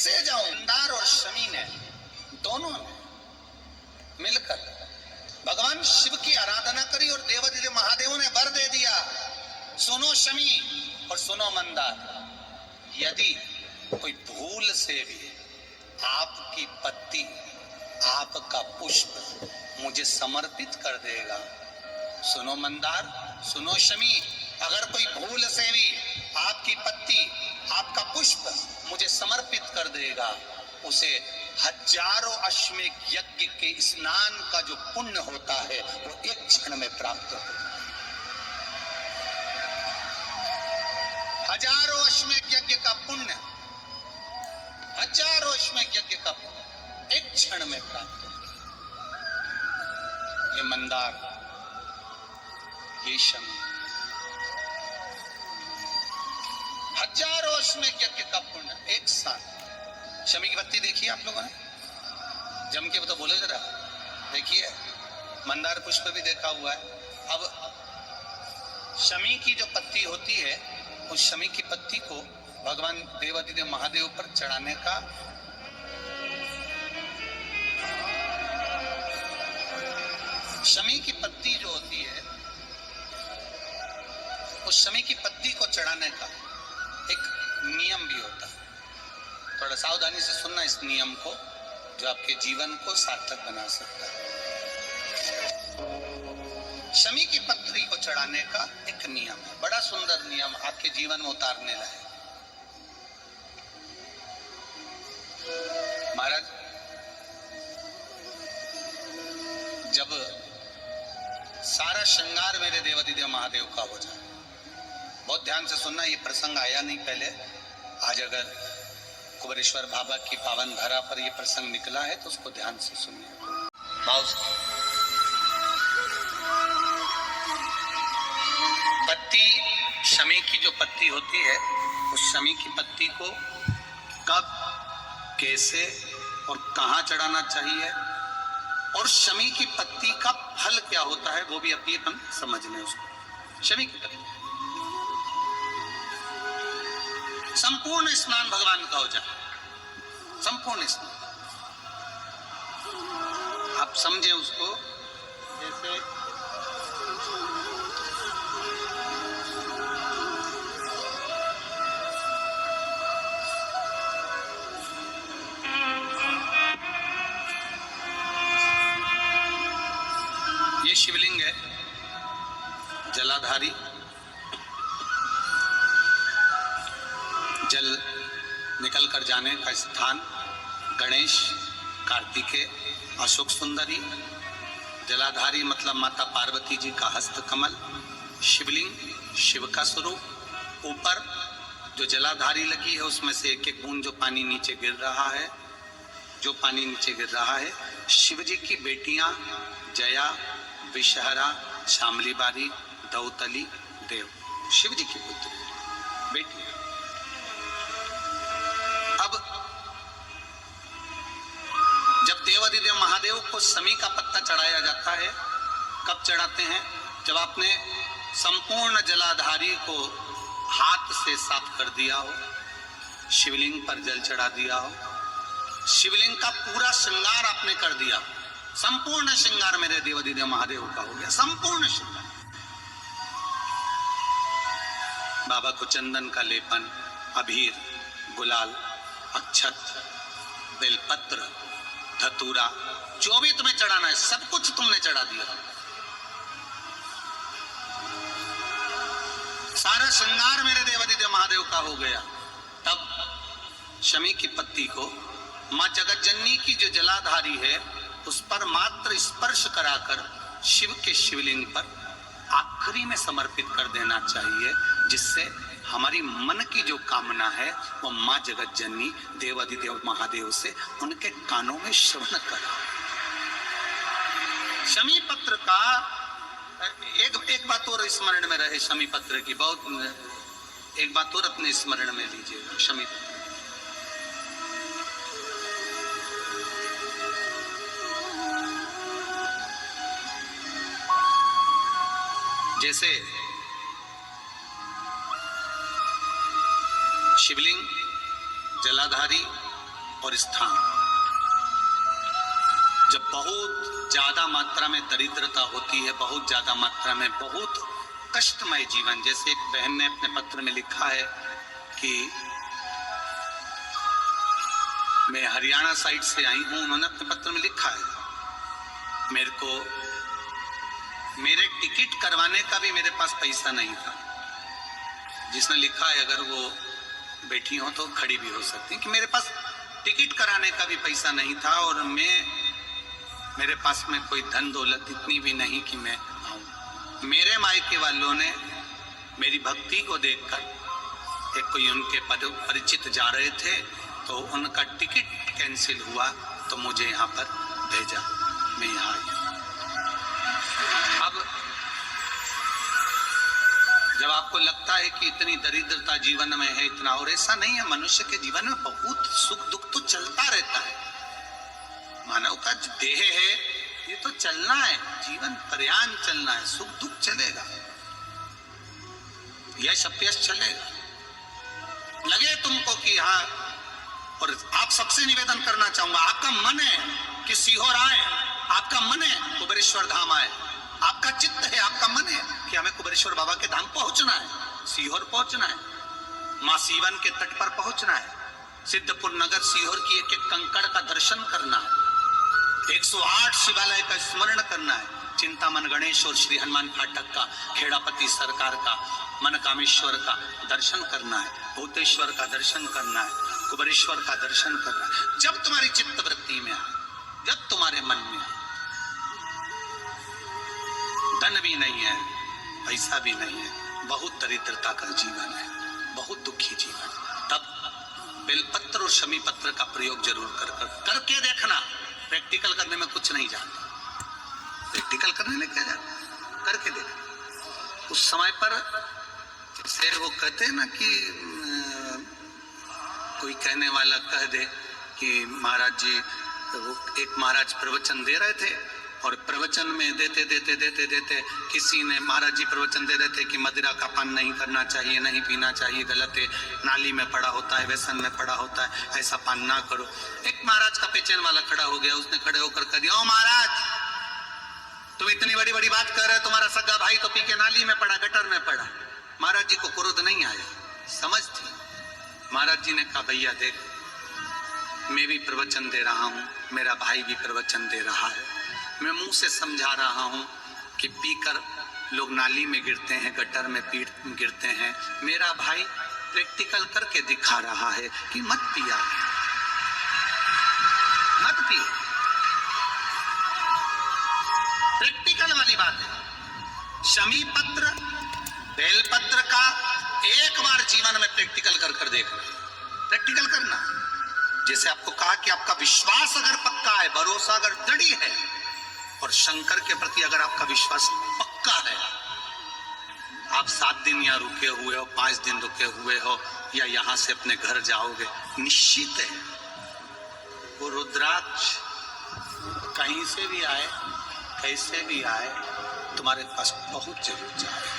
कैसे जाऊं? मंदार और शमी ने दोनों ने मिलकर भगवान शिव की आराधना करी और देवादिदेव महादेव ने वर दे दिया, सुनो शमी और सुनो मंदार, यदि कोई भूल से भी आपकी पत्ती, आपका पुष्प मुझे समर्पित कर देगा, सुनो मंदार, सुनो शमी, अगर कोई भूल से भी आपकी पत्ती, आपका पुष्प मुझे समर्पित कर देगा, उसे हजारों अश्वमेध यज्ञ के स्नान का जो पुण्य होता है वो एक क्षण में प्राप्त होता है। हजारों अश्वमेध यज्ञ का पुण्य, हजारों अश्वमेध यज्ञ का पुण्य एक क्षण में प्राप्त होता है। ये मंदार, ये शमी, हजारों अश्वमेध यज्ञ का पुण्य एक साथ। शमी की पत्ती देखी आप लोगों ने? जम के तो बोले जरा, देखिए। मंदार पुष्प भी देखा हुआ है। अब शमी की जो पत्ती होती है, उस शमी की पत्ती को भगवान देवादिदेव महादेव पर चढ़ाने का शमी की पत्ती जो होती है, उस शमी की पत्ती को चढ़ाने का एक नियम भी होता है। थोड़ा सावधानी से सुनना इस नियम को, जो आपके जीवन को सार्थक बना सकता है। शमी की पत्री को चढ़ाने का एक नियम है, बड़ा सुंदर नियम, आपके जीवन में उतारने लायक। महाराज, जब सारा श्रृंगार मेरे देवादिदेव महादेव का हो जाए, बहुत ध्यान से सुनना, ये प्रसंग आया नहीं पहले, आज अगर कुबेरेश्वर बाबा की पावन धरा पर यह प्रसंग निकला है तो उसको ध्यान से सुनिए। पत्ती, शमी की जो पत्ती होती है, उस शमी की पत्ती को कब, कैसे और कहां चढ़ाना चाहिए, और शमी की पत्ती का फल क्या होता है, वो भी अभी हम समझ लें उसको। शमी की पत्ती, संपूर्ण स्नान भगवान का हो जाए, संपूर्ण स्नान, आप समझे उसको। जैसे ये शिवलिंग है, जलाधारी, जल निकल कर जाने का स्थान, गणेश, कार्तिकेय, अशोक सुंदरी, जलाधारी मतलब माता पार्वती जी का हस्त कमल, शिवलिंग, शिव का स्वरूप, ऊपर जो जलाधारी लगी है उसमें से एक एक बूंद जो पानी नीचे गिर रहा है, जो पानी नीचे गिर रहा है, शिव जी की बेटियां जया, विषहरा, शामली बारी, दौतली, देव, शिव जी की पुत्री बेटियां। अब जब देवादिदेव महादेव को शमी का पत्ता चढ़ाया जाता है, कब चढ़ाते हैं? जब आपने संपूर्ण जलाधारी को हाथ से साफ कर दिया हो, शिवलिंग पर जल चढ़ा दिया हो, शिवलिंग का पूरा श्रृंगार आपने कर दिया, संपूर्ण श्रृंगार मेरे देवादिदेव महादेव का हो गया, संपूर्ण श्रृंगार। बाबा को चंदन का लेपन, अबीर, गुलाल, अक्षत, बेलपत्र, धतूरा, जो भी तुम्हें चढ़ाना है सब कुछ तुमने चढ़ा दिया, सारा श्रृंगार मेरे देवादिदेव महादेव का हो गया। तब शमी की पत्ती को मां जगतजननी की जो जलाधारी है उस पर मात्र स्पर्श कराकर शिव के शिवलिंग पर आखिरी में समर्पित कर देना चाहिए, जिससे हमारी मन की जो कामना है वो मां जगतजननी देवादिदेव महादेव से उनके कानों में श्रवण करा। शमी पत्र का एक बात और स्मरण में रहे, शमी पत्र की बहुत एक बात और अपने स्मरण में लीजिएगा। शमी पत्र जैसे शिवलिंग, जलाधारी, और स्थान। जब बहुत ज्यादा मात्रा में दरिद्रता होती है, बहुत ज्यादा मात्रा में बहुत कष्टमय जीवन, जैसे एक बहन ने अपने पत्र में लिखा है कि मैं हरियाणा साइड से आई हूं, उन्होंने अपने पत्र में लिखा है मेरे को मेरे टिकट करवाने का भी मेरे पास पैसा नहीं था। जिसने लिखा है, अगर वो बैठी हो तो खड़ी भी हो सकती है, कि मेरे पास टिकट कराने का भी पैसा नहीं था और मेरे पास में कोई धन दौलत इतनी भी नहीं कि मैं आऊं। मेरे मायके वालों ने मेरी भक्ति को देखकर, एक कोई उनके परिचित जा रहे थे तो उनका टिकट कैंसिल हुआ तो मुझे यहाँ पर भेजा, मैं यहाँ आई। अब जब आपको लगता है कि इतनी दरिद्रता जीवन में है, इतना, और ऐसा नहीं है, मनुष्य के जीवन में बहुत सुख दुख तो चलता रहता है। मानव का देह है, ये तो चलना है, जीवन पर्यान चलना है, सुख दुख चलेगा, यश अपयश चलेगा। लगे तुमको कि हाँ, और आप सबसे निवेदन करना चाहूंगा, आपका मन है कि सीहोर आए, आपका मन है कुबेरेश्वर धाम आए, आपका चित्त है, आपका मन है कि हमें कुबेरेश्वर बाबा के धाम पहुंचना है, सीहोर पहुंचना है, मां सीवन के तट पर पहुंचना है, सिद्धपुर नगर सीहोर की एक एक कंकड़ का दर्शन करना है, 108 शिवालय का स्मरण करना है, चिंतामन गणेश और श्री हनुमान फाटक का, खेड़ापति सरकार का, मनकामेश्वर का दर्शन करना है, भूतेश्वर का दर्शन करना है, कुबेरेश्वर का दर्शन करना है। जब तुम्हारी चित्त वृत्ति में आए, जब तुम्हारे मन में आए, धन भी नहीं है, पैसा भी नहीं है, बहुत दरिद्रता का जीवन है, बहुत दुखी जीवन, तब बेलपत्र और शमी पत्र का प्रयोग जरूर करके देखना। प्रैक्टिकल करने में कुछ नहीं जानता, प्रैक्टिकल करने में क्या जाता, करके देखना। उस समय पर जैसे वो कहते हैं ना कि कोई कहने वाला कह दे कि महाराज जी, वो एक महाराज प्रवचन दे रहे थे और प्रवचन में देते देते देते देते किसी ने, महाराज जी प्रवचन दे रहे थे कि मदिरा का पान नहीं करना चाहिए, नहीं पीना चाहिए, गलत है, नाली में पड़ा होता है, व्यसन में पड़ा होता है, ऐसा पान ना करो। एक महाराज का पेचन वाला खड़ा हो गया, उसने खड़े होकर कह दिया, ओ महाराज, तुम इतनी बड़ी बड़ी बात कर रहे हो, तुम्हारा सगा भाई तो पी के नाली में पड़ा, गटर में पड़ा। महाराज जी को क्रोध नहीं आया, समझ थी। महाराज जी ने कहा, भैया देख, मैं भी प्रवचन दे रहा हूँ, मेरा भाई भी प्रवचन दे रहा है, मैं मुंह से समझा रहा हूं कि पीकर लोग नाली में गिरते हैं, गटर में गिरते हैं, मेरा भाई प्रैक्टिकल करके दिखा रहा है कि मत पिया, मत पिए। प्रैक्टिकल वाली बात है। शमी पत्र, बेलपत्र का एक बार जीवन में प्रैक्टिकल कर देखना, प्रैक्टिकल करना। जैसे आपको कहा कि आपका विश्वास अगर पक्का है, भरोसा अगर दृढ़ है, और शंकर के प्रति अगर आपका विश्वास पक्का है, आप 7 दिन यहाँ रुके हुए हो, 5 दिन रुके हुए हो, या यहां से अपने घर जाओगे, निश्चित है वो रुद्राक्ष कहीं से भी आए, कैसे भी आए, तुम्हारे पास बहुत जरूर जाए।